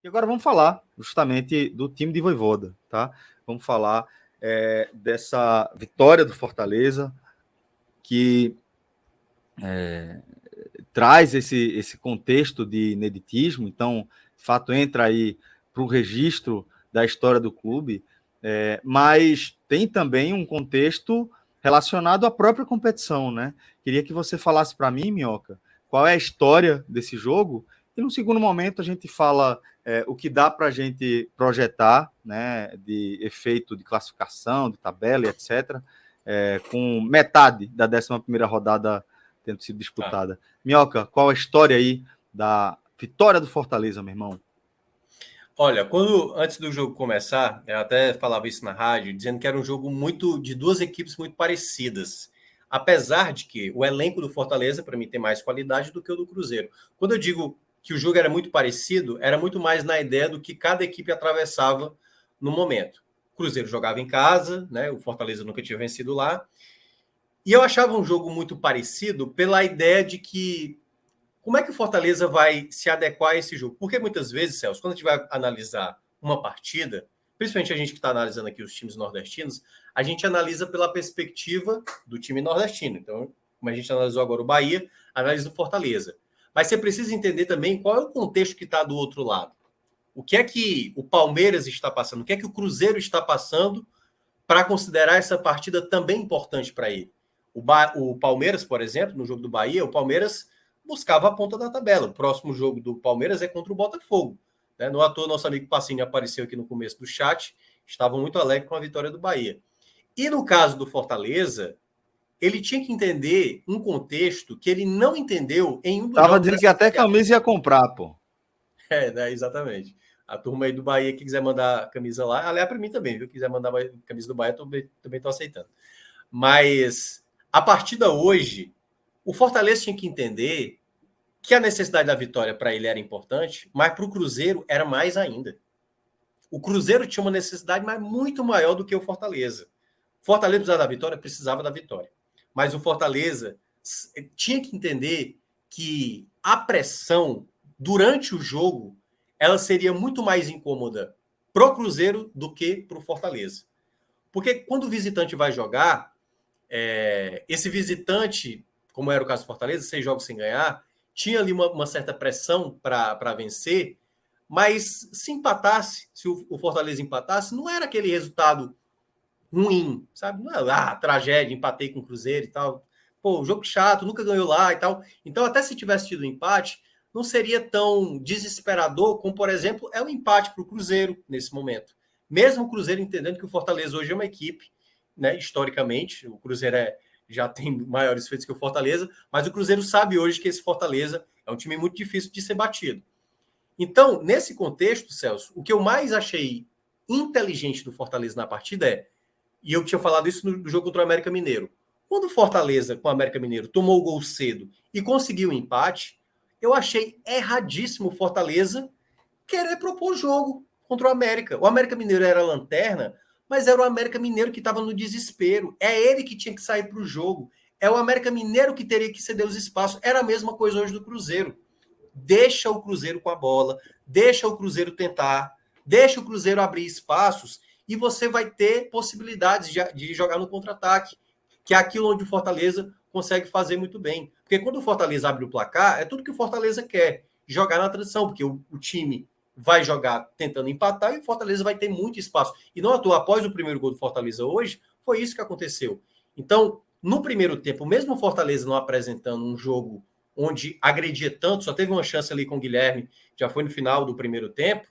E agora vamos falar justamente do time de Vojvoda, tá? Vamos falar dessa vitória do Fortaleza, que traz esse contexto de ineditismo, então, de fato, entra aí para o registro da história do clube, mas tem também um contexto relacionado à própria competição, né? Queria que você falasse para mim, Minhoca, qual é a história desse jogo, e no segundo momento a gente fala o que dá para a gente projetar, né, de efeito de classificação, de tabela e etc., com metade da 11ª rodada tendo sido disputada. Minhoca, qual a história aí da vitória do Fortaleza, meu irmão? Olha, antes do jogo começar, eu até falava isso na rádio, dizendo que era um jogo muito de duas equipes muito parecidas. Apesar de que o elenco do Fortaleza, para mim, tem mais qualidade do que o do Cruzeiro. Quando eu digo que o jogo era muito parecido, era muito mais na ideia do que cada equipe atravessava no momento. O Cruzeiro jogava em casa, né? O Fortaleza nunca tinha vencido lá. E eu achava um jogo muito parecido pela ideia de que como é que o Fortaleza vai se adequar a esse jogo? Porque muitas vezes, Celso, quando a gente vai analisar uma partida, principalmente a gente que está analisando aqui os times nordestinos, a gente analisa pela perspectiva do time nordestino. Então, como a gente analisou agora o Bahia, analisa o Fortaleza. Mas você precisa entender também qual é o contexto que está do outro lado. O que é que o Palmeiras está passando? O que é que o Cruzeiro está passando para considerar essa partida também importante para ele? O Palmeiras, por exemplo, no jogo do Bahia, o Palmeiras buscava a ponta da tabela. O próximo jogo do Palmeiras é contra o Botafogo. Né? No ator, nosso amigo Passinho apareceu aqui no começo do chat, estava muito alegre com a vitória do Bahia. E no caso do Fortaleza, ele tinha que entender um contexto que ele não entendeu em um dos Tava jogos dizendo que dessa até Série A. camisa ia comprar, pô. Né, exatamente. A turma aí do Bahia que quiser mandar a camisa lá, aliás, para mim também, viu? Quiser mandar a camisa do Bahia, também estou aceitando. Mas a partida hoje, o Fortaleza tinha que entender que a necessidade da vitória para ele era importante, mas para o Cruzeiro era mais ainda. O Cruzeiro tinha uma necessidade mas muito maior do que o Fortaleza. O Fortaleza precisava da vitória, precisava da vitória. Mas o Fortaleza tinha que entender que a pressão durante o jogo ela seria muito mais incômoda pro Cruzeiro do que pro Fortaleza. Porque quando o visitante vai jogar, esse visitante, como era o caso do Fortaleza, 6 jogos sem ganhar, tinha ali uma certa pressão para vencer, mas se empatasse, se o Fortaleza empatasse, não era aquele resultado ruim, sabe? Não é tragédia, empatei com o Cruzeiro e tal. Pô, jogo chato, nunca ganhou lá e tal. Então, até se tivesse tido empate, não seria tão desesperador como, por exemplo, é o empate para o Cruzeiro nesse momento. Mesmo o Cruzeiro entendendo que o Fortaleza hoje é uma equipe, né? Historicamente, o Cruzeiro já tem maiores feitos que o Fortaleza, mas o Cruzeiro sabe hoje que esse Fortaleza é um time muito difícil de ser batido. Então, nesse contexto, Celso, o que eu mais achei inteligente do Fortaleza na partida e eu tinha falado isso no jogo contra o América Mineiro. Quando o Fortaleza, com o América Mineiro, tomou o gol cedo e conseguiu o empate, eu achei erradíssimo o Fortaleza querer propor jogo contra o América. O América Mineiro era a lanterna, mas era o América Mineiro que estava no desespero. É ele que tinha que sair para o jogo. É o América Mineiro que teria que ceder os espaços. Era a mesma coisa hoje do Cruzeiro. Deixa o Cruzeiro com a bola, deixa o Cruzeiro tentar, deixa o Cruzeiro abrir espaços e você vai ter possibilidades de jogar no contra-ataque, que é aquilo onde o Fortaleza consegue fazer muito bem. Porque quando o Fortaleza abre o placar, é tudo que o Fortaleza quer, jogar na transição, porque o time vai jogar tentando empatar e o Fortaleza vai ter muito espaço. E não à toa, após o primeiro gol do Fortaleza hoje, foi isso que aconteceu. Então, no primeiro tempo, mesmo o Fortaleza não apresentando um jogo onde agredia tanto, só teve uma chance ali com o Guilherme, já foi no final do primeiro tempo.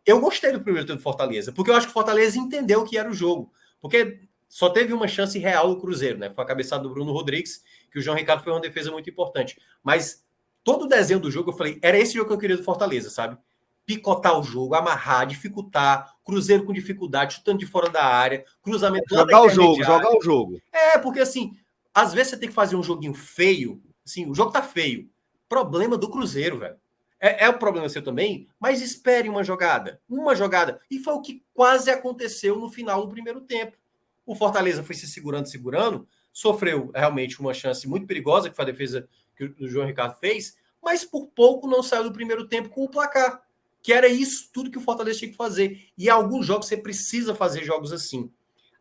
Eu gostei do primeiro tempo do Fortaleza, porque eu acho que o Fortaleza entendeu o que era o jogo. Porque só teve uma chance real do Cruzeiro, né? Foi a cabeçada do Bruno Rodrigues, que o João Ricardo foi uma defesa muito importante. Mas todo o desenho do jogo, eu falei, era esse jogo que eu queria do Fortaleza, sabe? Picotar o jogo, amarrar, dificultar, Cruzeiro com dificuldade, chutando de fora da área, cruzamento lá da Jogar o jogo, intermediária. jogar o jogo. Porque assim, às vezes você tem que fazer um joguinho feio, assim, o jogo tá feio. Problema do Cruzeiro, velho. É o problema seu também, mas espere uma jogada. Uma jogada. E foi o que quase aconteceu no final do primeiro tempo. O Fortaleza foi se segurando, sofreu realmente uma chance muito perigosa, que foi a defesa que o João Ricardo fez, mas por pouco não saiu do primeiro tempo com o placar, que era isso tudo que o Fortaleza tinha que fazer. E em alguns jogos você precisa fazer jogos assim.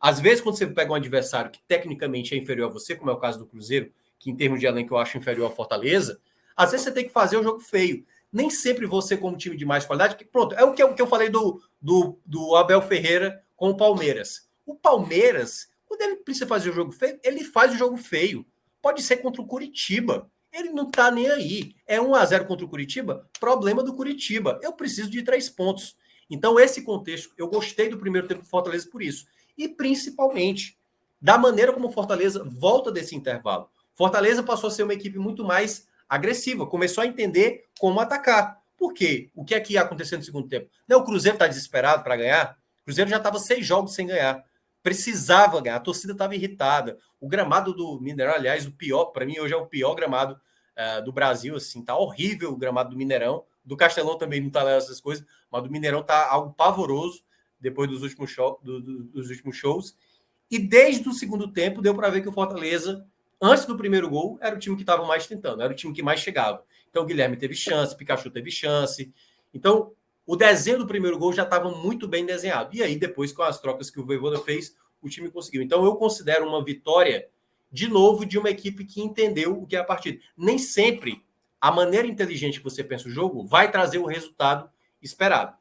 Às vezes, quando você pega um adversário que tecnicamente é inferior a você, como é o caso do Cruzeiro, que em termos de elenco eu acho inferior ao Fortaleza, às vezes você tem que fazer um jogo feio. Nem sempre você, como time de mais qualidade, que, pronto, é o que eu falei do Abel Ferreira com o Palmeiras. O Palmeiras, quando ele precisa fazer o jogo feio, ele faz o jogo feio. Pode ser contra o Curitiba. Ele não tá nem aí. É 1-0 contra o Curitiba, problema do Curitiba. Eu preciso de 3 pontos. Então, esse contexto, eu gostei do primeiro tempo do Fortaleza por isso. E principalmente da maneira como o Fortaleza volta desse intervalo. Fortaleza passou a ser uma equipe muito mais agressiva, começou a entender como atacar. Por quê? O que é que ia acontecer no segundo tempo? Não, o Cruzeiro está desesperado para ganhar. O Cruzeiro já estava 6 jogos sem ganhar. Precisava ganhar, a torcida estava irritada. O gramado do Mineirão, aliás, o pior, para mim, hoje é o pior gramado do Brasil. Assim, tá horrível o gramado do Mineirão. Do Castelão também não tá lá essas coisas, mas do Mineirão tá algo pavoroso depois dos últimos, dos últimos shows. E desde o segundo tempo deu para ver que o Fortaleza, antes do primeiro gol, era o time que estava mais tentando, era o time que mais chegava. Então o Guilherme teve chance, Pikachu teve chance. Então o desenho do primeiro gol já estava muito bem desenhado. E aí depois, com as trocas que o Vojvoda fez, o time conseguiu. Então eu considero uma vitória, de novo, de uma equipe que entendeu o que é a partida. Nem sempre a maneira inteligente que você pensa o jogo vai trazer o resultado esperado.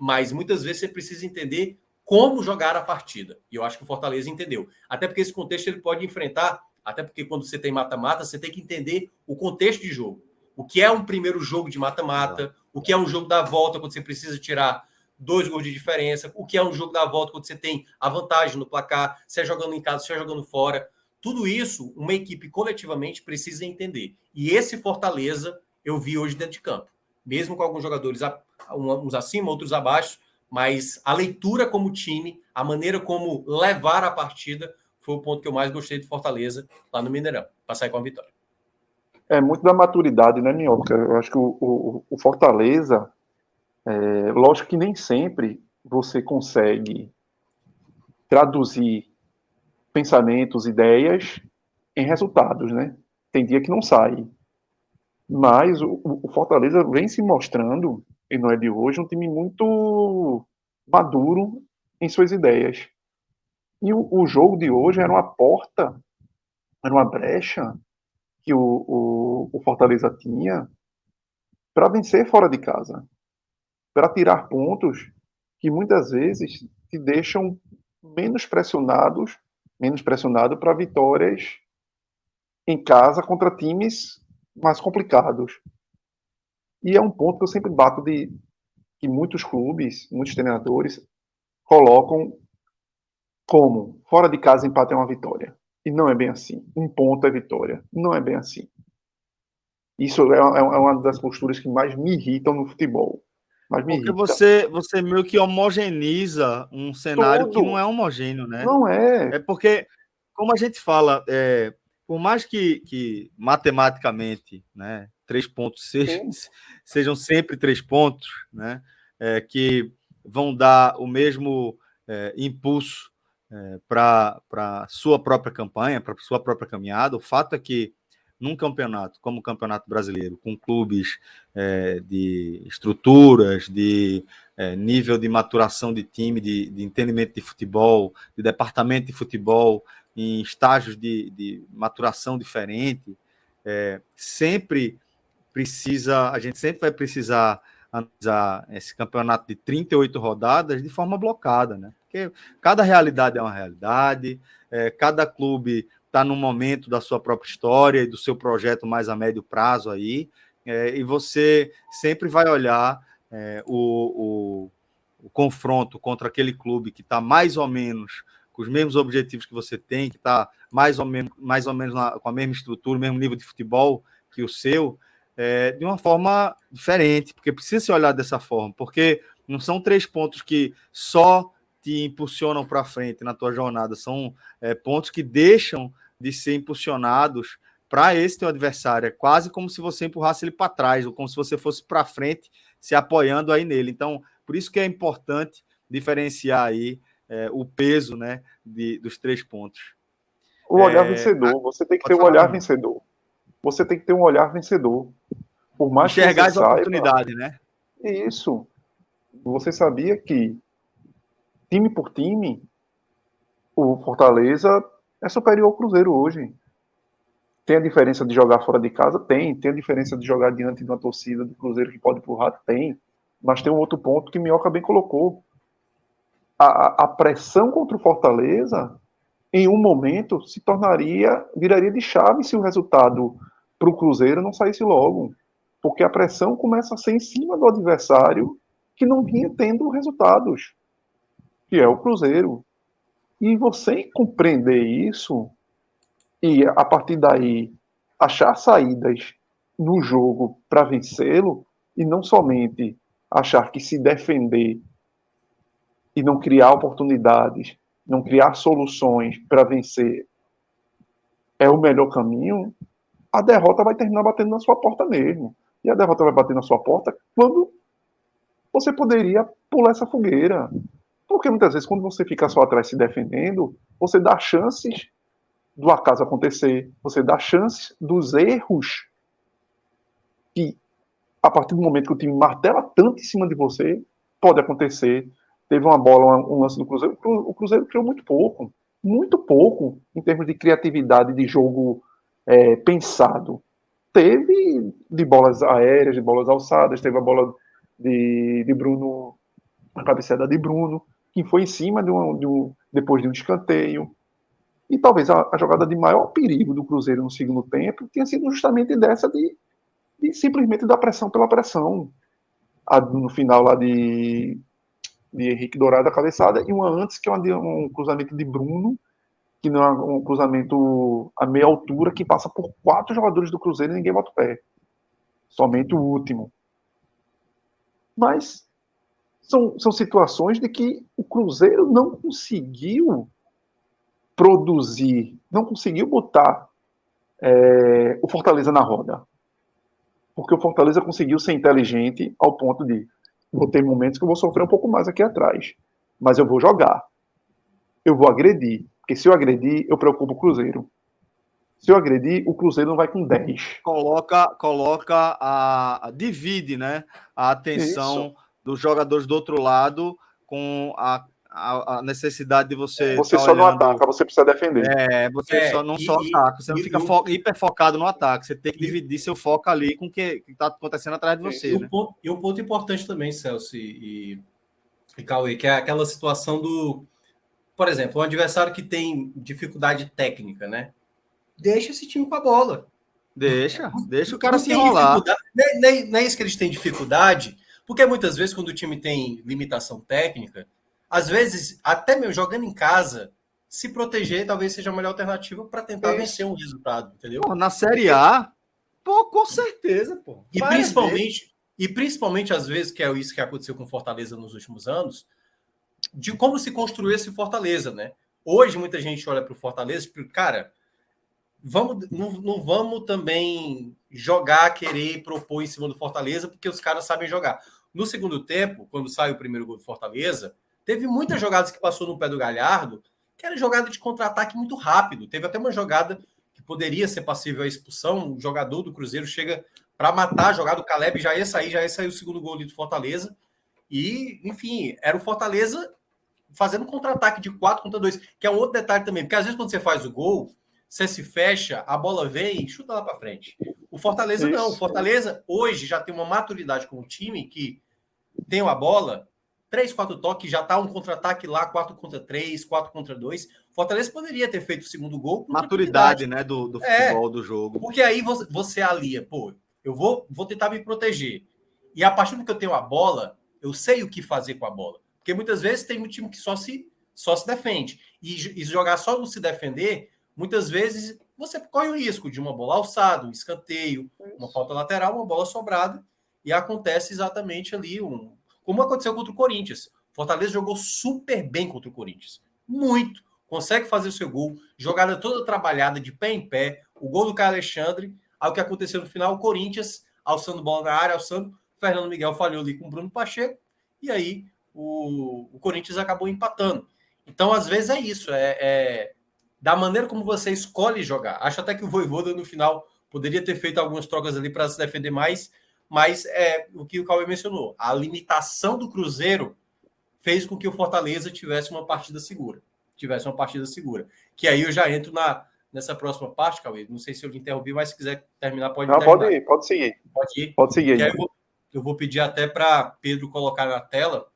Mas muitas vezes você precisa entender como jogar a partida. E eu acho que o Fortaleza entendeu. Até porque esse contexto ele pode enfrentar, até porque quando você tem mata-mata, você tem que entender o contexto de jogo. O que é um primeiro jogo de mata-mata, o que é um jogo da volta quando você precisa tirar 2 gols de diferença, o que é um jogo da volta quando você tem a vantagem no placar, seja jogando em casa, seja jogando fora. Tudo isso, uma equipe coletivamente precisa entender. E esse Fortaleza eu vi hoje dentro de campo. Mesmo com alguns jogadores uns acima, outros abaixo, mas a leitura como time, a maneira como levar a partida, foi o ponto que eu mais gostei do Fortaleza lá no Mineirão, para sair com a vitória. É muito da maturidade, né, Minhoca? Eu acho que o Fortaleza, lógico que nem sempre você consegue traduzir pensamentos, ideias em resultados, né? Tem dia que não sai. Mas o Fortaleza vem se mostrando, e não é de hoje, um time muito maduro em suas ideias. E o jogo de hoje era uma porta, era uma brecha que o Fortaleza tinha para vencer fora de casa, para tirar pontos que muitas vezes te deixam menos pressionado para vitórias em casa contra times mais complicados. E é um ponto que eu sempre bato de que muitos clubes, muitos treinadores colocam como fora de casa empate é uma vitória. E não é bem assim. Um ponto é vitória. Não é bem assim. Isso é uma das posturas que mais me irritam no futebol. Mas me Porque irrita. você meio que homogeniza um cenário que não é homogêneo, né? Não é. É porque, como a gente fala, por mais que matematicamente, né, 3 pontos sejam sempre 3 pontos, né, que vão dar o mesmo impulso para a sua própria campanha, para a sua própria caminhada, o fato é que num campeonato como o Campeonato Brasileiro, com clubes de estruturas, de nível de maturação de time, de entendimento de futebol, de departamento de futebol, em estágios de maturação diferente, sempre a gente sempre vai precisar analisar esse campeonato de 38 rodadas de forma blocada, né? Porque cada realidade é uma realidade, cada clube está num momento da sua própria história e do seu projeto mais a médio prazo aí, e você sempre vai olhar o confronto contra aquele clube que está mais ou menos com os mesmos objetivos que você tem, que está mais ou menos com a mesma estrutura, o mesmo nível de futebol que o seu, de uma forma diferente, porque precisa se olhar dessa forma, porque não são 3 pontos que só te impulsionam para frente na tua jornada, são pontos que deixam de ser impulsionados para esse teu adversário, é quase como se você empurrasse ele para trás, ou como se você fosse para frente, se apoiando aí nele. Então, por isso que é importante diferenciar aí o peso, né, dos 3 pontos. O olhar vencedor, você tem que ter um olhar vencedor. Você tem que ter um olhar vencedor. Por mais enxergar que você as oportunidades, né? Isso. você sabia que, time por time, o Fortaleza é superior ao Cruzeiro hoje. Tem a diferença de jogar fora de casa? Tem. Tem a diferença de jogar diante de uma torcida do Cruzeiro que pode empurrar? Tem. Mas tem um outro ponto que Minhoca bem colocou. A pressão contra o Fortaleza, em um momento, viraria de chave se o resultado para o Cruzeiro não saísse logo. Porque a pressão começa a ser em cima do adversário que não vinha tendo resultados, que é o Cruzeiro. E você compreender isso e, a partir daí, achar saídas no jogo para vencê-lo, e não somente achar que se defender e não criar oportunidades, não criar soluções para vencer é o melhor caminho, a derrota vai terminar batendo na sua porta mesmo. E a derrota vai bater na sua porta quando você poderia pular essa fogueira. Porque muitas vezes, quando você fica só atrás se defendendo, você dá chances do acaso acontecer, você dá chances dos erros que, a partir do momento que o time martela tanto em cima de você, pode acontecer. Teve uma bola, um lance do Cruzeiro, o Cruzeiro criou muito pouco em termos de criatividade de jogo pensado. Teve de bolas aéreas, de bolas alçadas, teve a bola de Bruno, a cabeceada de Bruno, que foi em cima depois de um escanteio. E talvez a jogada de maior perigo do Cruzeiro no segundo tempo tenha sido justamente dessa de simplesmente dar pressão pela pressão. No final lá de Henrique Dourado a cabeçada, e uma antes, que é um cruzamento de Bruno, que não é um cruzamento a meia altura, que passa por 4 jogadores do Cruzeiro e ninguém bota o pé. Somente o último. Mas são situações de que o Cruzeiro não conseguiu produzir, não conseguiu botar o Fortaleza na roda. Porque o Fortaleza conseguiu ser inteligente ao ponto de vou ter momentos que eu vou sofrer um pouco mais aqui atrás, mas eu vou jogar. Eu vou agredir. Porque se eu agredir, eu preocupo o Cruzeiro. Se eu agredir, o Cruzeiro não vai com 10. Divide, né, a atenção dos jogadores do outro lado com a necessidade de você. Você só não ataca, você precisa defender. Você só ataca, você não fica hiper focado no ataque, você tem que dividir seu foco ali com o que está acontecendo atrás de você. E um ponto importante também, Celso e Cauê, que é aquela situação do, por exemplo, um adversário que tem dificuldade técnica, né? Deixa esse time com a bola. Deixa o cara se enrolar. Não é isso que eles têm dificuldade, porque muitas vezes, quando o time tem limitação técnica, às vezes, até mesmo jogando em casa, se proteger talvez seja a melhor alternativa para tentar vencer um resultado, entendeu? Na Série A, com certeza, pô. E principalmente, às vezes, que é isso que aconteceu com Fortaleza nos últimos anos, de como se construiu esse Fortaleza, né? Hoje, muita gente olha para o Fortaleza e cara, não vamos também querer propor em cima do Fortaleza, porque os caras sabem jogar. No segundo tempo, quando sai o primeiro gol do Fortaleza, teve muitas jogadas que passou no pé do Galhardo, que era jogada de contra-ataque muito rápido. Teve até uma jogada que poderia ser passível à expulsão, o jogador do Cruzeiro chega para matar a jogada, o Caleb já ia sair o segundo gol ali do Fortaleza, e, enfim, era o Fortaleza fazendo contra-ataque de 4 contra 2, que é um outro detalhe também, porque às vezes quando você faz o gol, você se fecha, a bola vem e chuta lá para frente. O Fortaleza não. O Fortaleza hoje já tem uma maturidade com o time que tem a bola, 3, 4 toques, já tá um contra-ataque lá, 4 contra 3, 4 contra 2. Fortaleza poderia ter feito o segundo gol. Maturidade, né, do futebol, do jogo. Porque aí você alia, eu vou tentar me proteger. E a partir do que eu tenho a bola, eu sei o que fazer com a bola. Porque muitas vezes tem um time que só se defende. E jogar só no se defender, muitas vezes você corre o risco de uma bola alçada, um escanteio, uma falta lateral, uma bola sobrada, e acontece exatamente ali, como aconteceu contra o Corinthians. Fortaleza jogou super bem contra o Corinthians. Muito. Consegue fazer o seu gol, jogada toda trabalhada, de pé em pé, o gol do Caio Alexandre, aí o que aconteceu no final, o Corinthians alçando bola na área, Fernando Miguel falhou ali com o Bruno Pacheco, e aí o Corinthians acabou empatando. Então, às vezes é isso, da maneira como você escolhe jogar. Acho até que o Vojvoda, no final, poderia ter feito algumas trocas ali para se defender mais, mas o que o Cauê mencionou, a limitação do Cruzeiro fez com que o Fortaleza tivesse uma partida segura. Que aí eu já entro nessa próxima parte, Cauê. Não sei se eu lhe interrompi, mas se quiser terminar, pode terminar. Pode seguir. Pode ir. Pode seguir. Que aí eu vou pedir até para Pedro colocar na tela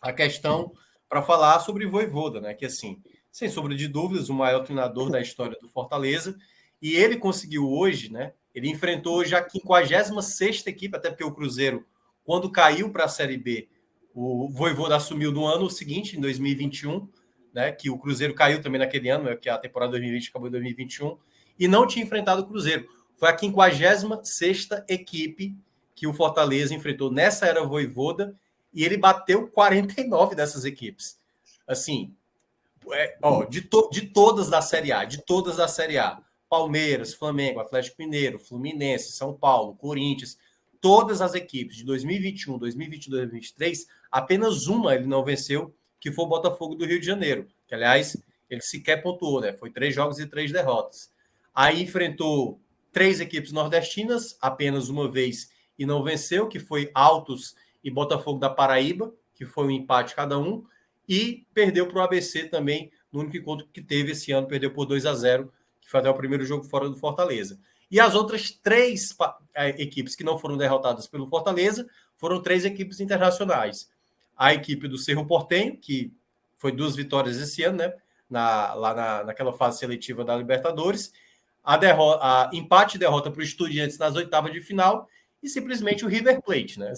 a questão para falar sobre Vojvoda, né? Que, assim, sem sombra de dúvidas, o maior treinador da história do Fortaleza. E ele conseguiu hoje, né? Ele enfrentou hoje a 56ª equipe, até porque o Cruzeiro, quando caiu para a Série B, o Vojvoda assumiu no ano seguinte, em 2021, né? Que o Cruzeiro caiu também naquele ano, né, que a temporada 2020 acabou em 2021, e não tinha enfrentado o Cruzeiro. Foi a 56ª equipe que o Fortaleza enfrentou nessa era Vojvoda, e ele bateu 49 dessas equipes. Assim, de todas da Série A, Palmeiras, Flamengo, Atlético Mineiro, Fluminense, São Paulo, Corinthians, todas as equipes de 2021, 2022, 2023, apenas uma ele não venceu, que foi o Botafogo do Rio de Janeiro, que, aliás, ele sequer pontuou, né? Foi 3 jogos e 3 derrotas. Aí enfrentou 3 equipes nordestinas, apenas uma vez, e não venceu, que foi Altos e Botafogo da Paraíba, que foi um empate cada um, e perdeu para o ABC também, no único encontro que teve esse ano, perdeu por 2-0, que foi até o primeiro jogo fora do Fortaleza. E as outras 3 equipes que não foram derrotadas pelo Fortaleza foram 3 equipes internacionais. A equipe do Cerro Porteño, que foi 2 vitórias esse ano, né? Naquela fase seletiva da Libertadores, a empate e derrota para o Estudiantes nas oitavas de final, e simplesmente o River Plate, né?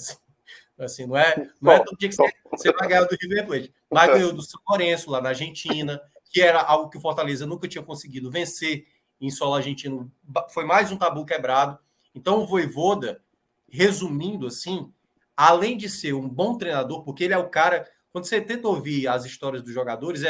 Assim, não é todo dia que você vai ganhar do River Plate, mas ganhou do São Lourenço, lá na Argentina, que era algo que o Fortaleza nunca tinha conseguido vencer em solo argentino. Foi mais um tabu quebrado. Então, o Vojvoda, resumindo assim, além de ser um bom treinador, porque ele é o cara, quando você tenta ouvir as histórias dos jogadores,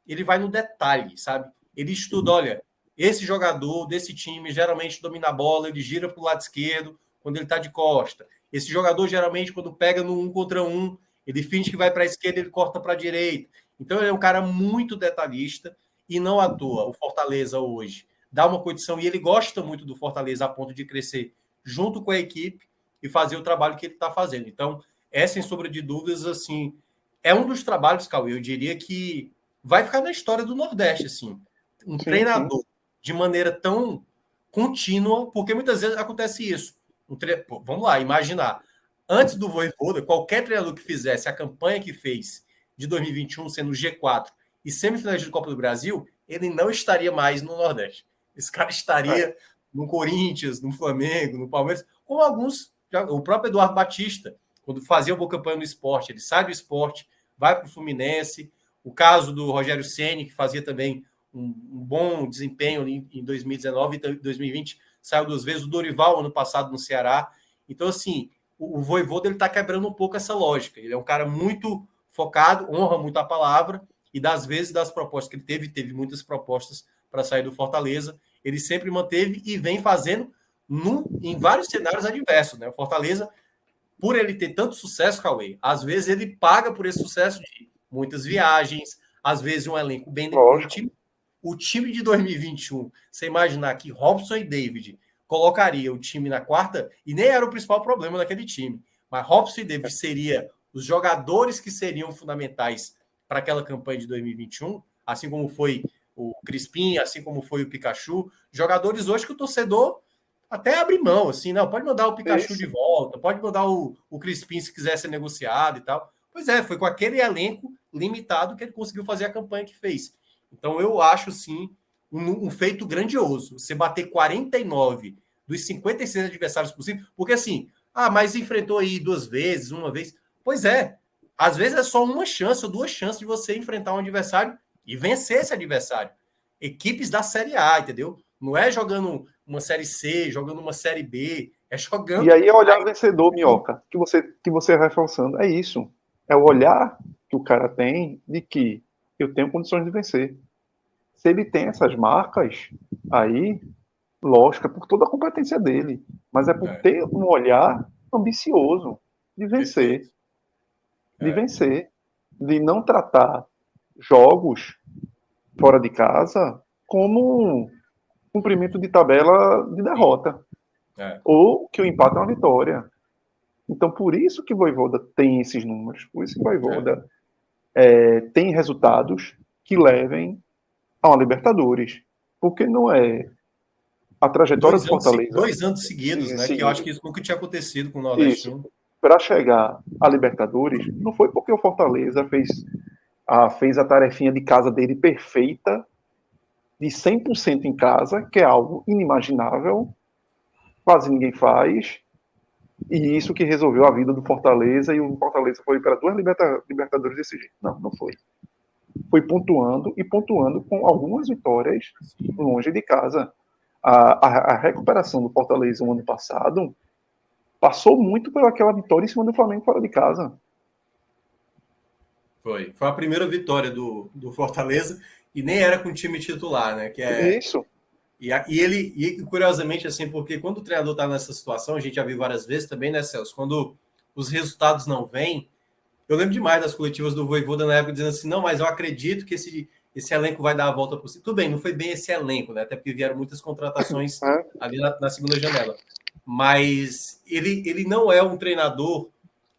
ele vai no detalhe, sabe? Ele estuda, olha, esse jogador desse time geralmente domina a bola, ele gira para o lado esquerdo quando ele está de costa. Esse jogador, geralmente, quando pega no 1 contra 1, ele finge que vai para a esquerda, ele corta para a direita. Então, ele é um cara muito detalhista, e não à toa o Fortaleza hoje dá uma condição, e ele gosta muito do Fortaleza a ponto de crescer junto com a equipe e fazer o trabalho que ele está fazendo. Então, sem sombra de dúvidas, assim, é um dos trabalhos, Cauê, eu diria que vai ficar na história do Nordeste, assim. Um treinador de maneira tão contínua, porque muitas vezes acontece isso. Vamos lá, imaginar. Antes do Vojvoda, qualquer treinador que fizesse a campanha que fez de 2021, sendo G4 e semifinalista de Copa do Brasil, ele não estaria mais no Nordeste. Esse cara estaria no Corinthians, no Flamengo, no Palmeiras, como alguns, o próprio Eduardo Batista, quando fazia uma boa campanha no esporte, ele sai do esporte, vai para o Fluminense. O caso do Rogério Ceni, que fazia também um bom desempenho em 2019 e 2020, saiu 2 vezes. O Dorival, ano passado, no Ceará. Então, assim, o Vojvoda está quebrando um pouco essa lógica. Ele é um cara muito focado, honra muito a palavra, e das propostas que ele teve muitas propostas para sair do Fortaleza, ele sempre manteve e vem fazendo em vários cenários adversos, né? O Fortaleza, por ele ter tanto sucesso, Cauê, às vezes ele paga por esse sucesso de muitas viagens, às vezes um elenco bem... O time de 2021, você imaginar que Robson e David colocaria o time na quarta, e nem era o principal problema daquele time, mas Robson e David seria os jogadores que seriam fundamentais para aquela campanha de 2021, assim como foi o Crispim, assim como foi o Pikachu, jogadores hoje que o torcedor até abre mão, assim, não, pode mandar o Pikachu de volta, pode mandar o Crispim se quiser ser negociado e tal. Pois foi com aquele elenco limitado que ele conseguiu fazer a campanha que fez. Então, eu acho, sim, um feito grandioso. Você bater 49 dos 56 adversários possíveis, porque assim, mas enfrentou aí 2 vezes, uma vez. Pois às vezes é só uma chance ou 2 chances de você enfrentar um adversário e vencer esse adversário. Equipes da Série A, entendeu? Não é jogando uma Série C, jogando uma Série B, é jogando... E aí é olhar vencedor, Minhoca, que você vai reforçando. É isso. É o olhar que o cara tem de que eu tenho condições de vencer. Se ele tem essas marcas, aí, lógico, é por toda a competência dele, mas é por ter um olhar ambicioso de vencer. De não tratar jogos fora de casa como um cumprimento de tabela de derrota. Ou que o empate é uma vitória. Então, por isso que Vojvoda tem esses números, por isso que Vojvoda tem resultados que levem a uma Libertadores. Porque não é a trajetória do Fortaleza. 2 anos seguidos, né? Que eu acho que isso nunca tinha acontecido com o Nordestino. Isso. Para chegar à Libertadores, não foi porque o Fortaleza fez a tarefinha de casa dele perfeita, de 100% em casa, que é algo inimaginável, quase ninguém faz, e isso que resolveu a vida do Fortaleza, e o Fortaleza foi para 2 Libertadores desse jeito. Não, não foi. Foi pontuando, e pontuando com algumas vitórias longe de casa. A recuperação do Fortaleza no ano passado passou muito pelaquela vitória em cima do Flamengo fora de casa. Foi a primeira vitória do Fortaleza, e nem era com o time titular, né? Que é... Isso. E curiosamente, assim, porque quando o treinador está nessa situação, a gente já viu várias vezes também, né, Celso? Quando os resultados não vêm, eu lembro demais das coletivas do Vojvoda na época, dizendo assim, não, mas eu acredito que esse elenco vai dar a volta por si. Tudo bem, não foi bem esse elenco, né? Até porque vieram muitas contratações ali na segunda janela. Mas ele não é um treinador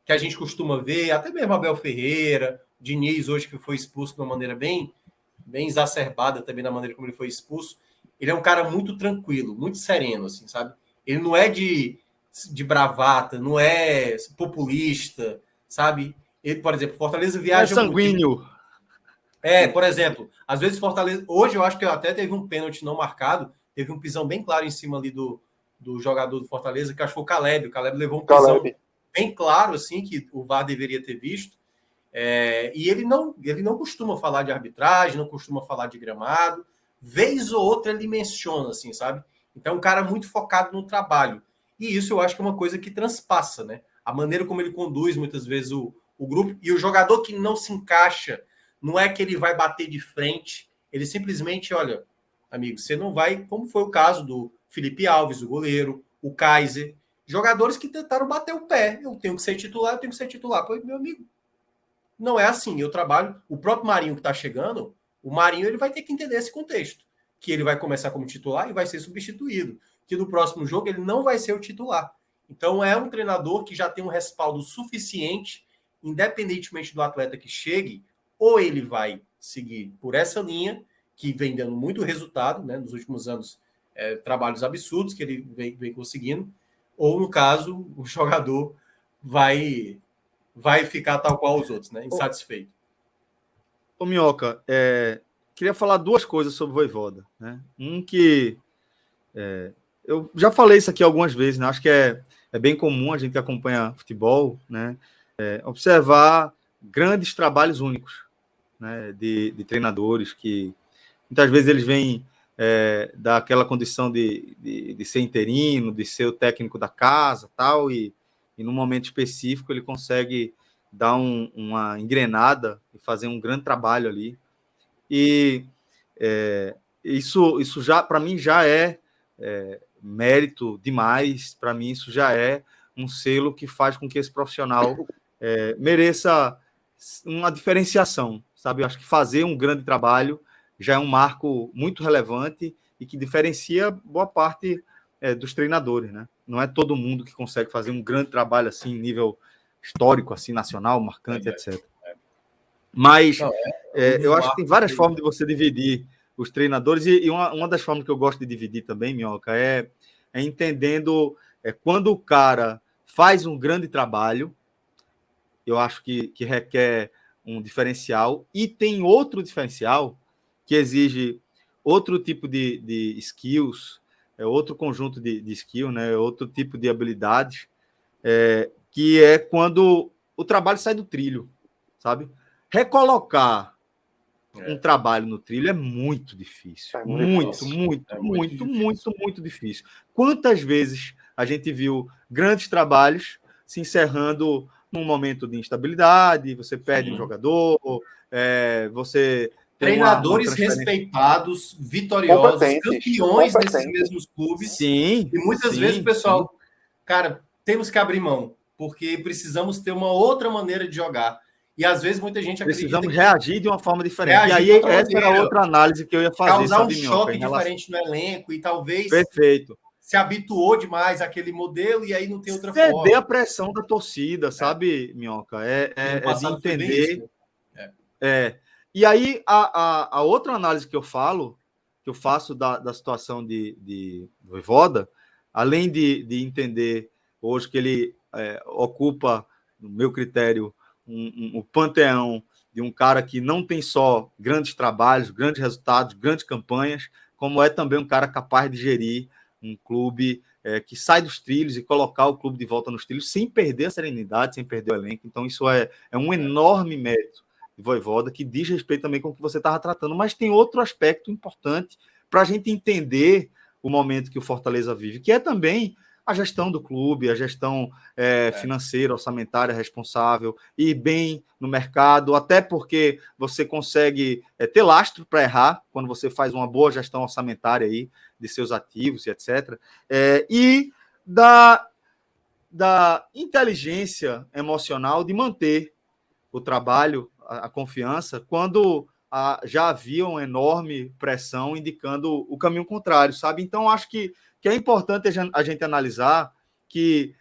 que a gente costuma ver, até mesmo Abel Ferreira, Diniz, hoje que foi expulso de uma maneira bem exacerbada também na maneira como ele foi expulso. Ele é um cara muito tranquilo, muito sereno, assim, sabe? Ele não é de bravata, não é populista, sabe? Ele, por exemplo, Fortaleza viaja... É sanguíneo. Por exemplo, às vezes Fortaleza... Hoje eu acho que até teve um pênalti não marcado, teve um pisão bem claro em cima ali do jogador do Fortaleza, que acho que foi o Caleb. O Caleb levou um pisão bem claro, assim, que o VAR deveria ter visto. E ele não costuma falar de arbitragem, não costuma falar de gramado. Vez ou outra ele menciona, assim, sabe? Então é um cara muito focado no trabalho. E isso eu acho que é uma coisa que transpassa, né? A maneira como ele conduz, muitas vezes, o grupo. E o jogador que não se encaixa, não é que ele vai bater de frente, ele simplesmente, olha, amigo, você não vai... Como foi o caso do Felipe Alves, o goleiro, o Kaiser. Jogadores que tentaram bater o pé. Eu tenho que ser titular, eu tenho que ser titular. Pô, meu amigo, não é assim. Eu trabalho... O próprio Marinho que está chegando... O Marinho ele vai ter que entender esse contexto, que ele vai começar como titular e vai ser substituído, que no próximo jogo ele não vai ser o titular. Então é um treinador que já tem um respaldo suficiente, independentemente do atleta que chegue, ou ele vai seguir por essa linha, que vem dando muito resultado, né, nos últimos anos, trabalhos absurdos que ele vem conseguindo, ou no caso, o jogador vai ficar tal qual os outros, né, insatisfeito. Ô, Minhoca, queria falar 2 coisas sobre o Vojvoda, né? Que eu já falei isso aqui algumas vezes, né? Acho que é bem comum a gente que acompanha futebol, né? Observar grandes trabalhos únicos, né? De treinadores que muitas vezes eles vêm daquela condição de ser interino, de ser o técnico da casa, tal, e num momento específico ele consegue dar uma engrenada e fazer um grande trabalho ali. E isso já, para mim, já é mérito demais. Para mim, isso já é um selo que faz com que esse profissional mereça uma diferenciação, sabe? Eu acho que fazer um grande trabalho já é um marco muito relevante e que diferencia boa parte dos treinadores, né? Não é todo mundo que consegue fazer um grande trabalho assim, em nível histórico, assim, nacional, marcante, etc. Mas eu acho que tem várias formas de você dividir os treinadores, e uma das formas que eu gosto de dividir também, Minhoca, é entendendo quando o cara faz um grande trabalho, eu acho que requer um diferencial, e tem outro diferencial que exige outro tipo de skills, outro conjunto de skill, né, outro tipo de habilidades, que é quando o trabalho sai do trilho, sabe? Recolocar um trabalho no trilho é muito difícil. Muito difícil. Quantas vezes a gente viu grandes trabalhos se encerrando num momento de instabilidade, você perde um jogador, você... Treinadores respeitados, vitoriosos, campeões desses mesmos clubes. Sim. E muitas vezes o pessoal... Cara, temos que abrir mão, porque precisamos ter uma outra maneira de jogar. E às vezes muita gente acredita precisamos reagir de uma forma diferente. E aí essa era outra análise que eu ia fazer. Causar um choque diferente no elenco e talvez... Perfeito. se habituou demais àquele modelo e aí não tem outra Perder forma. a pressão da torcida, sabe, Minhoca? No É de passado foi bem isso, entender. né? E aí, a outra análise que eu faço da situação de Vojvoda, além de entender hoje que ele ocupa, no meu critério, o panteão de um cara que não tem só grandes trabalhos, grandes resultados, grandes campanhas, como é também um cara capaz de gerir um clube que sai dos trilhos e colocar o clube de volta nos trilhos sem perder a serenidade, sem perder o elenco. Então, isso é um enorme mérito de Vojvoda, que diz respeito também com o que você estava tratando, mas tem outro aspecto importante para a gente entender o momento que o Fortaleza vive, que é também a gestão do clube, a gestão financeira, orçamentária responsável, ir bem no mercado, até porque você consegue ter lastro para errar quando você faz uma boa gestão orçamentária aí de seus ativos e etc. E da inteligência emocional de manter o trabalho, a confiança, quando já havia uma enorme pressão indicando o caminho contrário, sabe? Então, acho que é importante a gente analisar que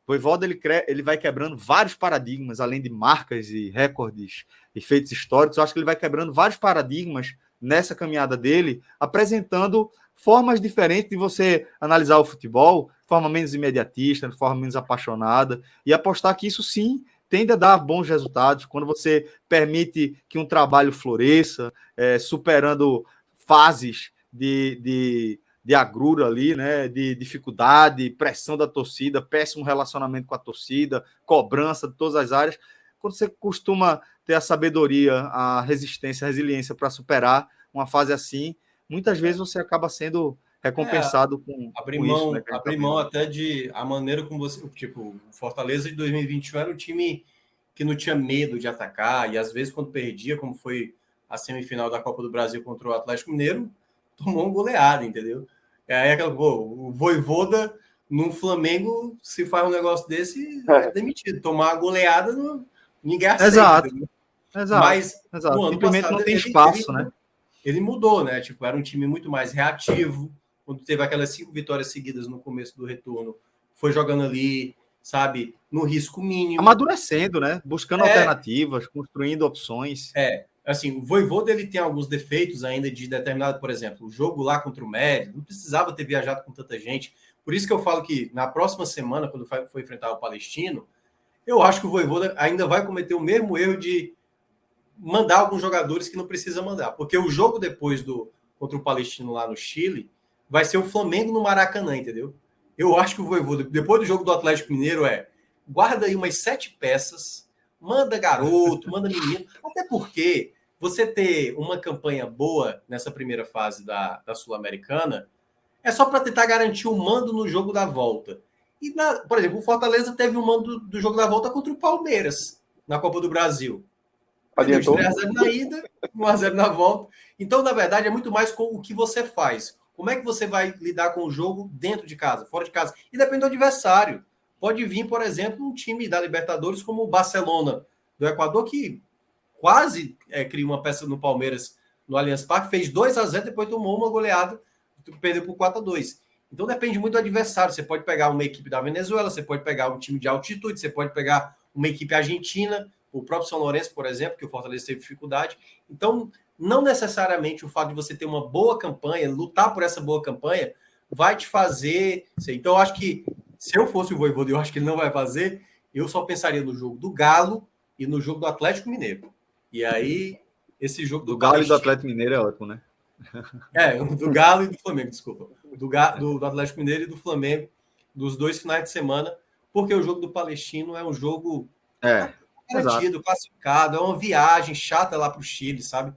Vojvoda ele vai quebrando vários paradigmas, além de marcas e recordes e feitos históricos. Eu acho que ele vai quebrando vários paradigmas nessa caminhada dele, apresentando formas diferentes de você analisar o futebol, forma menos imediatista, forma menos apaixonada, e apostar que isso sim tende a dar bons resultados quando você permite que um trabalho floresça, superando fases de agrura ali, né, de dificuldade, pressão da torcida, péssimo relacionamento com a torcida, cobrança de todas as áreas. Quando você costuma ter a sabedoria, a resistência, a resiliência para superar uma fase assim, muitas vezes você acaba sendo recompensado com isso, né? Abrir mão até de a maneira como você. Tipo, o Fortaleza de 2021 era um time que não tinha medo de atacar, e às vezes, quando perdia, como foi a semifinal da Copa do Brasil contra o Atlético Mineiro, tomou um goleada, entendeu? Aí aquela, o Vojvoda no Flamengo, se faz um negócio desse, é demitido. Tomar a goleada, ninguém aceita. Exato. Entendeu? Exato. Mas exato. no ano Simplesmente passado, não tem espaço, né? Ele mudou, né? Tipo, era um time muito mais reativo. Quando teve aquelas 5 vitórias seguidas no começo do retorno, foi jogando ali, sabe, no risco mínimo. Amadurecendo, né? Buscando alternativas, construindo opções. Assim, o Vojvoda, ele tem alguns defeitos ainda de determinado, por exemplo, o jogo lá contra o Mérida, não precisava ter viajado com tanta gente. Por isso que eu falo que na próxima semana, quando for enfrentar o Palestino, eu acho que o Vojvoda ainda vai cometer o mesmo erro de mandar alguns jogadores que não precisa mandar. Porque o jogo depois contra o Palestino lá no Chile vai ser o Flamengo no Maracanã, entendeu? Eu acho que o Vojvoda, depois do jogo do Atlético Mineiro, guarda aí umas 7 peças, manda garoto, manda menino, até porque você ter uma campanha boa nessa primeira fase da Sul-Americana é só para tentar garantir o mando no jogo da volta. E, por exemplo, o Fortaleza teve o mando do jogo da volta contra o Palmeiras na Copa do Brasil. Perdeu 3-0 na ida, 1-0 na volta. Então, na verdade, é muito mais com o que você faz. Como é que você vai lidar com o jogo dentro de casa, fora de casa? E depende do adversário. Pode vir, por exemplo, um time da Libertadores como o Barcelona do Equador, que quase criou uma peça no Palmeiras no Allianz Parque, fez 2-0, depois tomou uma goleada, perdeu por 4-2. Então depende muito do adversário. Você pode pegar uma equipe da Venezuela, você pode pegar um time de altitude, você pode pegar uma equipe argentina, o próprio São Lourenço, por exemplo, que o Fortaleza teve dificuldade. Então, não necessariamente o fato de você ter uma boa campanha, lutar por essa boa campanha, vai te fazer... Então, eu acho que se eu fosse o Vojvoda, eu acho que ele não vai fazer, eu só pensaria no jogo do Galo e no jogo do Atlético Mineiro. E aí, esse jogo do Galo e do Atlético Mineiro é ótimo, né? Do Galo e do Flamengo, desculpa. Do Atlético Mineiro e do Flamengo, dos 2 finais de semana, porque o jogo do Palestino é um jogo garantido, classificado, é uma viagem chata lá para o Chile, sabe?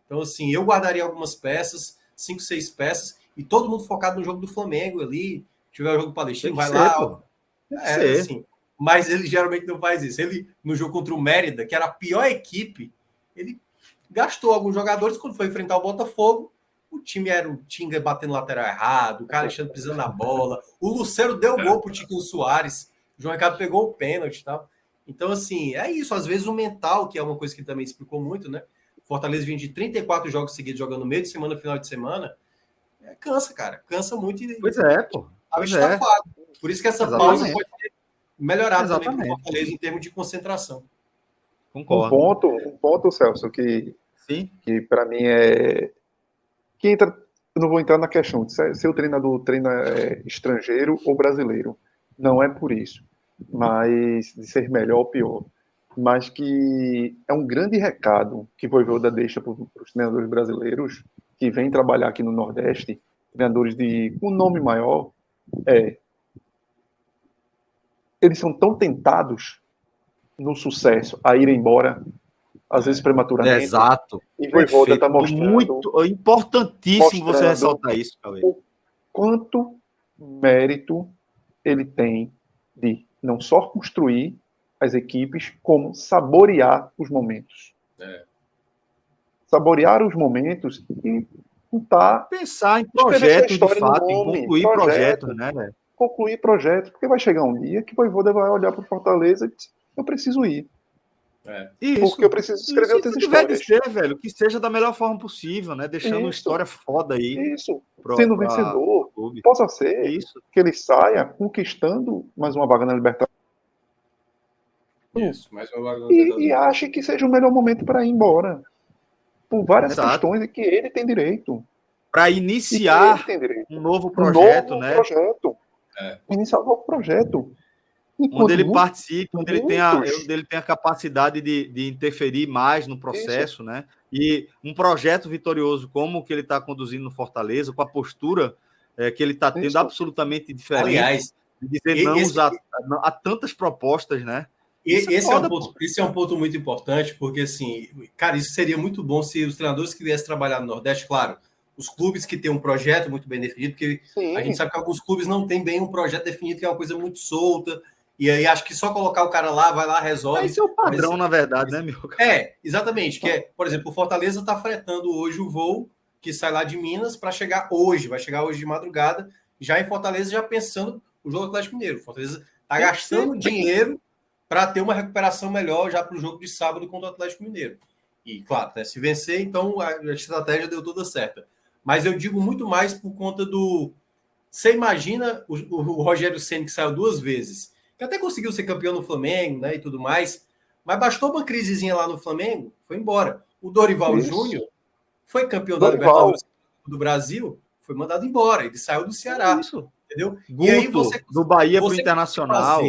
Então, assim, eu guardaria algumas peças, 5, 6 peças, e todo mundo focado no jogo do Flamengo ali. Tiver o jogo do Palestino, vai lá. Assim, mas ele geralmente não faz isso. Ele, no jogo contra o Mérida, que era a pior equipe, ele gastou alguns jogadores. Quando foi enfrentar o Botafogo, o time era o Tinga batendo lateral errado, o cara Alexandre pisando na bola, o Lucero deu gol pro Tiquinho Soares, o João Ricardo pegou o pênalti e tal. Então, assim, é isso. Às vezes o mental, que é uma coisa que também explicou muito, né? Fortaleza vinha de 34 jogos seguidos jogando no meio de semana, final de semana. Cansa, cara. Cansa muito. Pois é, pô. Estava estafado. Por isso que essa pausa pode ter melhorado também para o Fortaleza em termos de concentração. Concordo. Um ponto, Celso, que para mim que entra, eu não vou entrar na questão de se o treinador treina estrangeiro ou brasileiro. Não é por isso. Mas de ser melhor ou pior. Mas que é um grande recado que o Vojvoda deixa para os treinadores brasileiros que vêm trabalhar aqui no Nordeste, treinadores com nome maior, eles são tão tentados no sucesso a ir embora, às vezes prematuramente. Exato. E o Vojvoda está mostrando... Muito importantíssimo você ressaltar isso, Cauê. O quanto mérito ele tem de não só construir as equipes, como saborear os momentos. Saborear os momentos e tentar... Pensar em projetos, de fato, em concluir projetos, né, velho? Concluir projetos, porque vai chegar um dia que o Vojvoda vai olhar para o Fortaleza e dizer, eu preciso ir. Porque eu preciso escrever outras histórias. Que ser, velho, que seja da melhor forma possível, né? Deixando uma história foda aí. Sendo vencedor, possa ser que ele saia conquistando mais uma vaga na Libertadores. E ache que seja o melhor momento para ir embora. Por várias questões que ele tem direito. Para iniciar um novo projeto, né? Iniciar um novo projeto. Onde ele participe, onde ele tem a capacidade de interferir mais no processo, né? E um projeto vitorioso como o que ele está conduzindo no Fortaleza, com a postura que ele está tendo absolutamente diferente. Aliás, de dizer não a tantas propostas, né? Esse é um ponto muito importante, porque, assim, cara, isso seria muito bom se os treinadores que viessem trabalhar no Nordeste, claro, os clubes que têm um projeto muito bem definido, porque a gente sabe que alguns clubes não têm bem um projeto definido, que é uma coisa muito solta, e aí acho que só colocar o cara lá, vai lá, resolve. Esse é o padrão, na verdade, né, meu? Exatamente, por exemplo, o Fortaleza está fretando hoje o voo que sai lá de Minas para chegar hoje, vai chegar hoje de madrugada, já em Fortaleza, já pensando o jogo do Atlético Mineiro. O Fortaleza está gastando dinheiro para ter uma recuperação melhor já para o jogo de sábado contra o Atlético Mineiro. E, claro, né, se vencer, então a estratégia deu toda certa. Mas eu digo muito mais por conta do... Você imagina o Rogério Ceni que saiu 2 vezes, que até conseguiu ser campeão no Flamengo, né, e tudo mais, mas bastou uma crisezinha lá no Flamengo, foi embora. O Dorival Júnior foi campeão da Libertadores do Brasil, foi mandado embora, ele saiu do Ceará. Entendeu? Guto, e aí do Bahia para o Internacional.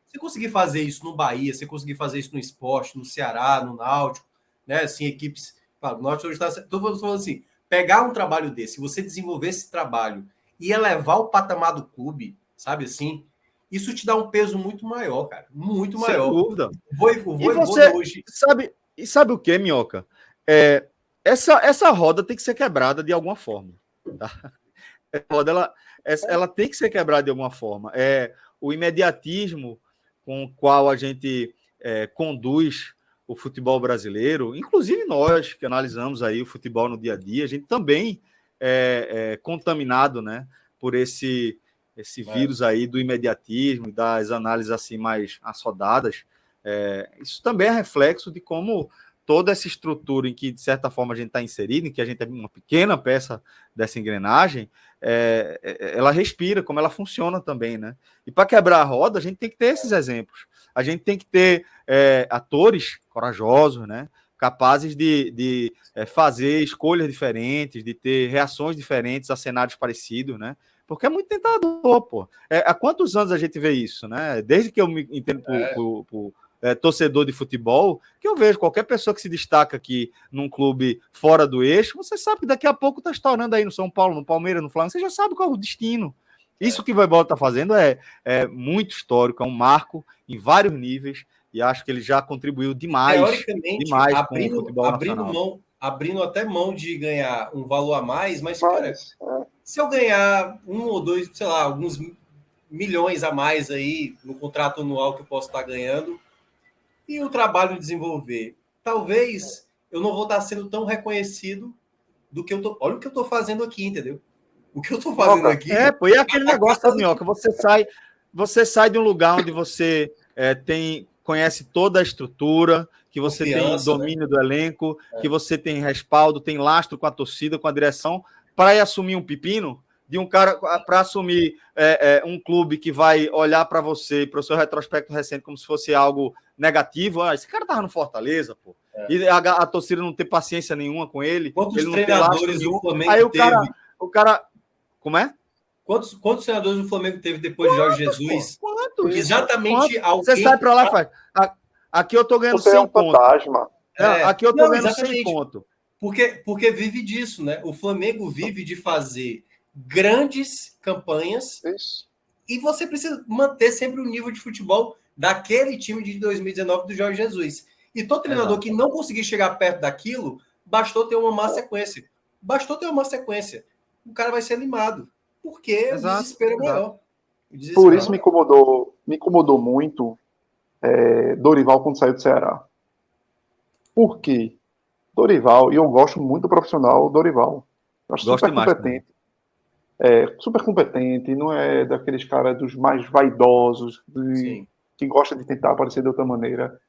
Você conseguir fazer isso no Bahia, você conseguir fazer isso no Sport, no Ceará, no Náutico, né? Assim, equipes. Claro, o Náutico hoje está. Estou falando assim, pegar um trabalho desse, você desenvolver esse trabalho e elevar o patamar do clube, sabe assim? Isso te dá um peso muito maior, cara. Muito maior. Sem dúvida. E você hoje... sabe o que, Minhoca? Essa roda tem que ser quebrada de alguma forma. Tá? Ela tem que ser quebrada de alguma forma. O imediatismo com o qual a gente conduz o futebol brasileiro, inclusive nós que analisamos aí o futebol no dia a dia, a gente também é contaminado, né, por esse vírus aí do imediatismo e das análises assim mais assodadas. Isso também é reflexo de como toda essa estrutura em que, de certa forma, a gente está inserido, em que a gente é uma pequena peça dessa engrenagem, ela respira, como ela funciona também, né? E para quebrar a roda, a gente tem que ter esses exemplos. A gente tem que ter atores corajosos, né? Capazes de fazer escolhas diferentes, de ter reações diferentes a cenários parecidos, né? Porque é muito tentador, pô. Há quantos anos a gente vê isso, né? Desde que eu me entendo por torcedor de futebol, que eu vejo qualquer pessoa que se destaca aqui num clube fora do eixo, você sabe que daqui a pouco está estourando aí no São Paulo, no Palmeiras, no Flamengo, você já sabe qual é o destino. Isso que o Vojvoda está fazendo é muito histórico, é um marco em vários níveis, e acho que ele já contribuiu demais com o futebol nacional. Abrindo até mão de ganhar um valor a mais, mas, cara, se eu ganhar 1 ou 2, sei lá, alguns milhões a mais aí no contrato anual que eu posso estar ganhando, e o trabalho desenvolver, talvez eu não vou estar sendo tão reconhecido do que eu tô. Olha o que eu estou fazendo aqui, entendeu? O que eu estou fazendo aqui. Pô, e aquele negócio da Minhoca, você sai de um lugar onde você conhece toda a estrutura, que você tem domínio, né, do elenco, que você tem respaldo, tem lastro com a torcida, com a direção, para ir assumir um pepino, de um cara para assumir um clube que vai olhar para você, para o seu retrospecto recente, como se fosse algo negativo. Esse cara tava no Fortaleza, pô. E a torcida não ter paciência nenhuma com ele. Quantos ele não treinadores o Flamengo aí teve? O cara. Como é? Quantos treinadores o Flamengo teve depois de Jorge Jesus? Quantos? Exatamente alguém. Você sai para lá e faz. Aqui eu tô ganhando Você 100 é um fantasma. Aqui eu tô ganhando 100 pontos. Porque vive disso, né? O Flamengo vive de fazer grandes campanhas. Isso. E você precisa manter sempre o nível de futebol daquele time de 2019 do Jorge Jesus. E todo treinador que não conseguir chegar perto daquilo, bastou ter uma má sequência. O cara vai ser limado. Porque o desespero é maior. Por isso me incomodou muito Dorival quando saiu do Ceará. Por quê? Dorival, e eu gosto muito do profissional Dorival. Eu acho super competente. Super competente, não é daqueles caras dos mais vaidosos, que gosta de tentar aparecer de outra maneira.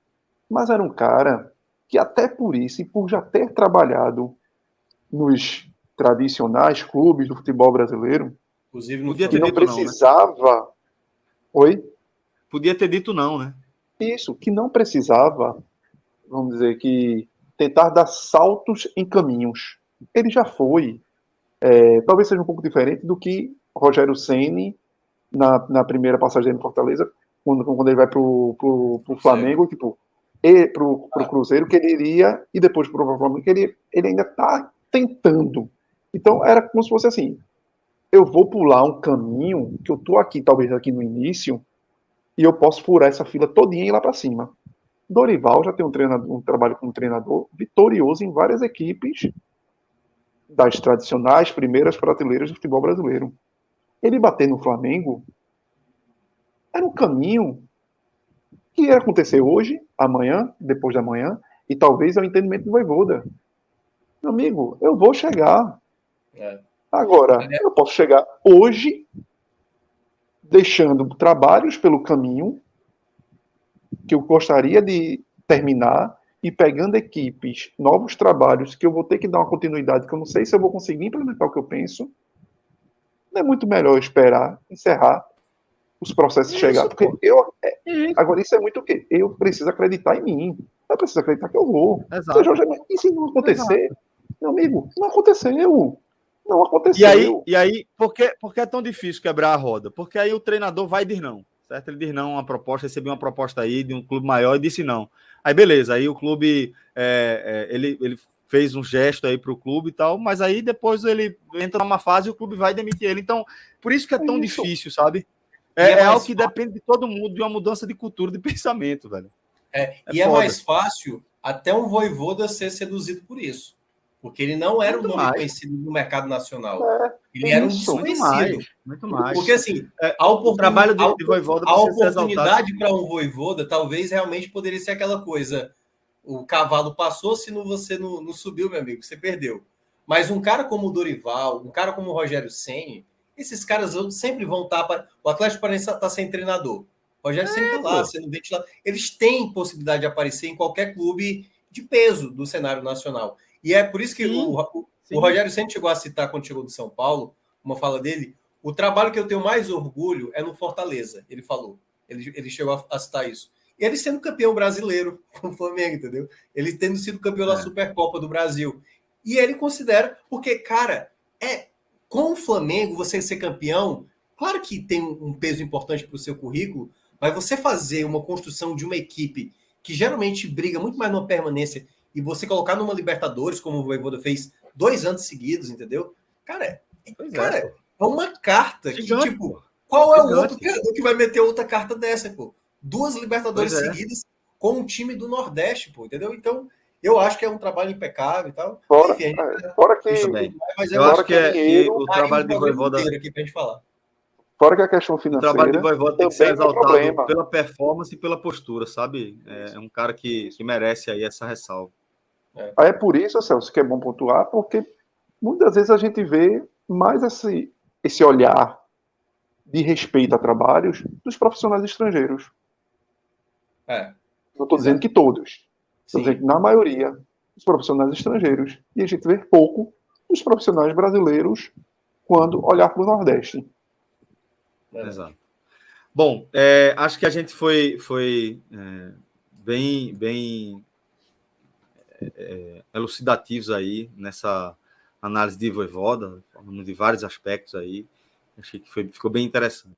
Mas era um cara que até por isso, e por já ter trabalhado nos tradicionais clubes do futebol brasileiro, inclusive que não precisava... Não, né? Oi? Podia ter dito não, né? Isso, que não precisava, vamos dizer que, tentar dar saltos em caminhos. Ele já foi. Talvez seja um pouco diferente do que Rogério Ceni na primeira passagem dele em Fortaleza, quando ele vai pro Flamengo, tipo, e pro Cruzeiro, que ele iria, e depois pro Flamengo, que ele ainda está tentando. Então, era como se fosse assim, eu vou pular um caminho, que eu tô aqui, talvez aqui no início, e eu posso furar essa fila todinha e ir lá para cima. Dorival já tem um trabalho como treinador vitorioso em várias equipes das tradicionais primeiras prateleiras do futebol brasileiro. Ele bater no Flamengo era um caminho que ia acontecer hoje, amanhã, depois da manhã, e talvez é o entendimento do Vojvoda. Meu amigo, eu vou chegar. Agora, eu posso chegar hoje deixando trabalhos pelo caminho que eu gostaria de terminar e pegando equipes, novos trabalhos que eu vou ter que dar uma continuidade, que eu não sei se eu vou conseguir implementar o que eu penso. Não é muito melhor esperar, encerrar os processos chegar? Porque agora isso é muito o quê? Eu preciso acreditar em mim. Eu preciso acreditar que eu vou. Exato. E se não acontecer? Meu amigo, não aconteceu. Não aconteceu. E aí por que é tão difícil quebrar a roda? Porque aí o treinador vai dizer não. Certo? Ele diz não, uma proposta, recebeu uma proposta aí de um clube maior e disse não. Aí beleza, aí o clube ele fez um gesto aí para o clube e tal, mas aí depois ele entra numa fase e o clube vai demitir ele. Então, por isso que é tão difícil, sabe? É algo que depende de todo mundo, de uma mudança de cultura, de pensamento, velho. É mais fácil até um Vojvoda ser seduzido por isso. Porque ele não era um nome conhecido no mercado nacional. Ele era um desconhecido. Muito mais. Porque, assim, o trabalho de Vojvoda a oportunidade para um Vojvoda talvez realmente poderia ser aquela coisa. O cavalo passou, se você não subiu, meu amigo, você perdeu. Mas um cara como o Dorival, um cara como o Rogério Ceni, esses caras sempre vão estar... O Atlético Paranaense está sem treinador. O Rogério Ceni está lá, sendo ventilado. Eles têm possibilidade de aparecer em qualquer clube de peso do cenário nacional. E é por isso que o Rogério Ceni chegou a citar, quando chegou do São Paulo, uma fala dele, o trabalho que eu tenho mais orgulho é no Fortaleza, ele falou. Ele chegou a citar isso. E ele sendo campeão brasileiro com o Flamengo, entendeu? Ele tendo sido campeão da Supercopa do Brasil. E ele considera, porque, cara, com o Flamengo, você ser campeão, claro que tem um peso importante para o seu currículo, mas você fazer uma construção de uma equipe que geralmente briga muito mais numa permanência e você colocar numa Libertadores, como o Vojvoda fez 2 anos seguidos, entendeu? Cara, é uma carta que, tipo, qual é o outro treinador que vai meter outra carta dessa, pô? 2 Libertadores seguidas com um time do Nordeste, pô, entendeu? Então, eu acho que é um trabalho impecável e tal. Fora que eu acho que o trabalho de Vojvoda aqui pra gente falar. Fora que a questão financeira... O trabalho de Vojvoda tem que ser exaltado pela performance e pela postura, sabe? É um cara que merece aí essa ressalva. É por isso, Celso, que é bom pontuar, porque muitas vezes a gente vê mais esse olhar de respeito a trabalhos dos profissionais estrangeiros. Não estou dizendo que todos. Estou dizendo que na maioria, os profissionais estrangeiros. E a gente vê pouco dos profissionais brasileiros quando olhar para o Nordeste. Exato. Bom, acho que a gente foi bem elucidativos aí nessa análise de Vojvoda, falando de vários aspectos aí. Achei que ficou bem interessante.